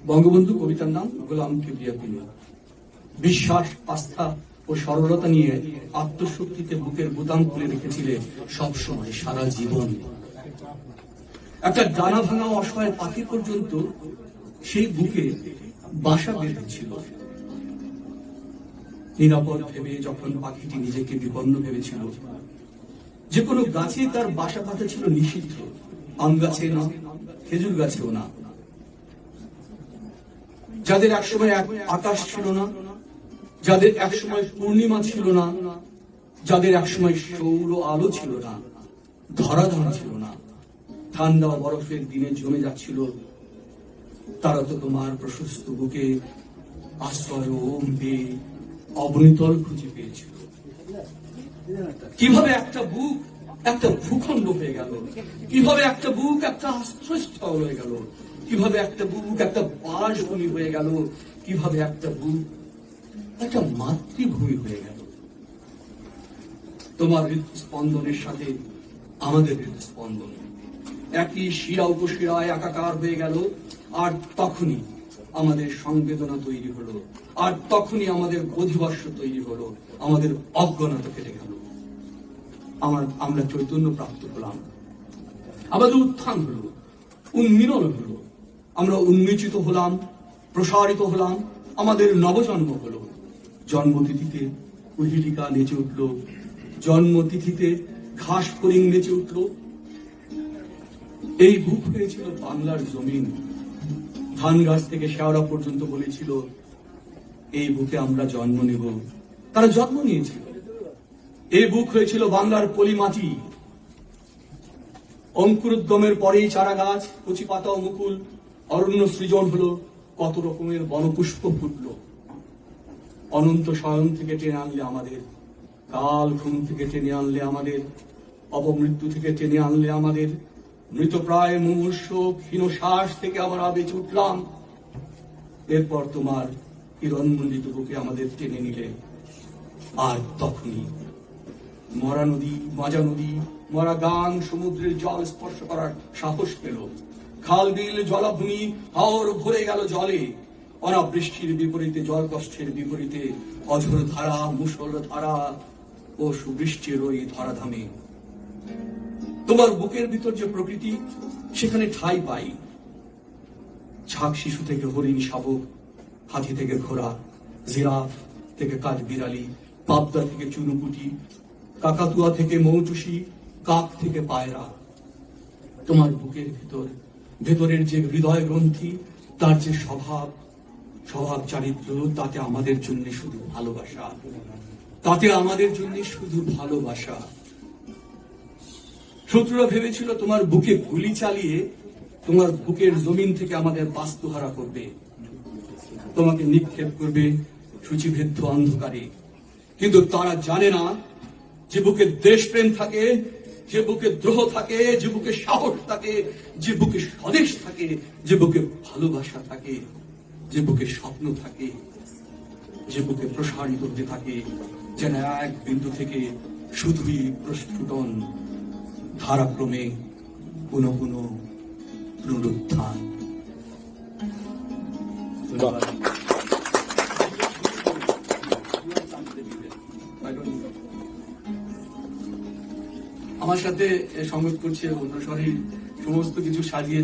বঙ্গবন্ধু কবিতার নাম গোলাম কিবরিয়া তিনি। বিশ্বাস, আস্থা ও সরলতা নিয়ে আত্মশক্তিতে বুকের বোতাম খুলে রেখেছিলেন সবসময়, সারা জীবন। একটা ডানা ভাঙা অসহায় পাখি পর্যন্ত সেই বুকে বাসা বেঁধেছিল। নিরাপদ ভেবে যখন পাখিটি নিজেকে বিপন্ন ভেবেছিল, যে কোনো গাছে তার বাসা বাঁধা ছিল নিষিদ্ধ। আম গাছে না, খেজুর গাছেও না। যাদের একসময় আকাশ ছিল না, যাদের একসময় পূর্ণিমা ছিল না, যাদের একসময় সৌর আলো ছিল না, ধরাধাম ছিল না, ঠান্ডা বরফের দিনে জমে যাচ্ছিল, তারা তো তোমার প্রশস্ত বুকে আশ্রয় ও অবনীতল খুঁজে পেয়েছিল। কিভাবে একটা বুক একটা ভূখণ্ড হয়ে গেল, কিভাবে একটা বুক একটা আশ্রয়স্থল হয়ে গেল, কিভাবে একটা বুক একটা বাসভূমি হয়ে গেল, কিভাবে একটা বুক একটা মাতৃভূমি হয়ে গেল। তোমার হৃদস্পন্দনের সাথে আমাদের হৃদস্পন্দন একই শিরা উপশিরায় একাকার হয়ে গেল। আর তখনই আমাদের সংবেদনা তৈরি হলো, আর তখনই আমাদের বোধিবর্ষ তৈরি হলো, আমাদের অজ্ঞানতা কেটে গেল, আমরা চৈতন্য প্রাপ্ত হলাম, আমাদের উত্থান হলো, উন্মীলন হলো, আমরা উন্মোচিত হলাম, প্রসারিত হলাম, আমাদের নবজন্ম হলো। জন্মতিথিতে কুহিলিকা নেচে উঠল, জন্মতিথিতে ঘাস ফড়িং নেচে উঠল। এই বুক হয়েছিল বাংলার জমিন। ধান গাছ থেকে শেওড়া পর্যন্ত বলেছিল এই বুকে আমরা জন্ম নেব, তারা জন্ম নিয়েছিল। এই বুক হয়েছিল বাংলার পলিমাটি। অঙ্কুরোদ্গমের পরেই চারা গাছ, কচি পাতা ও মুকুল, অরণ্য সৃজন হলো, কত রকমের বনপুষ্প ফুটল। অনন্ত শয়ন থেকে টেনে আনলে আমাদের, কাল ঘুম থেকে টেনে আনলে আমাদের, অপমৃত্যু থেকে টেনে আনলে আমাদের, মৃতপ্রায় মুমূর্ষ ক্ষীণ শ্বাস থেকে আমরা বেঁচে উঠলাম। এরপর তোমার হিরণমণ্ডিত বুকে আমাদের টেনে নিলে, আর তখনই মরা নদী, মাজা নদী, মরা গান সমুদ্রের জল স্পর্শ করার সাহস পেল। খাল বিল জলাভূমি হাওর ভরে গেল জলে। অনাবৃষ্টির বিপরীতে, জল কষ্টের বিপরীতে অঝোর ধারা, মুষল ধারা ও সুবৃষ্টির ওই ধরাধামে তোমার বুকের ভিতর যে প্রকৃতি, সেখানে ঠাঁই পাই। ছাগ শিশু থেকে হরিণ শাবক, হাতি থেকে ঘোড়া, জিরাফ থেকে কাঠ বিড়ালি, পাবদা থেকে চুনুপুটি, কাকাতুয়া থেকে মৌটুসি, কাক থেকে পায়রা। তোমার বুকের ভেতরের যে হৃদয় গ্রন্থি, তার যে স্বভাব চারিত্র, তাতে আমাদের জন্য শুধু ভালোবাসা, তাতে আমাদের জন্য শুধু ভালোবাসা। শত্রুরা ভেবেছিল তোমার বুকে গুলি চালিয়ে তোমার বুকের জমিন থেকে আমাদের বাস্তুহারা করবে, তোমাকে নিক্ষেপ করবে সূচিভেদ্য অন্ধকারে। কিন্তু তারা জানে না যে বুকে দেশপ্রেম থাকে, যে বুকে দ্রোহ থাকে, যে বুকে সাহস থাকে, যে বুকে স্বদেশ থাকে, যে বুকে ভালোবাসা থাকে, যে বুকে স্বপ্ন থাকে, যে বুকে প্রসারিত হতে থাকে, যেন এক বিন্দু থেকে শুধুই প্রস্ফুটন, ধারাক্রমে পুনঃ পুনঃ পুনরুত্থান। আমার সাথে সংগত করছে অন্য শরীর, সমস্ত কিছু সাজিয়ে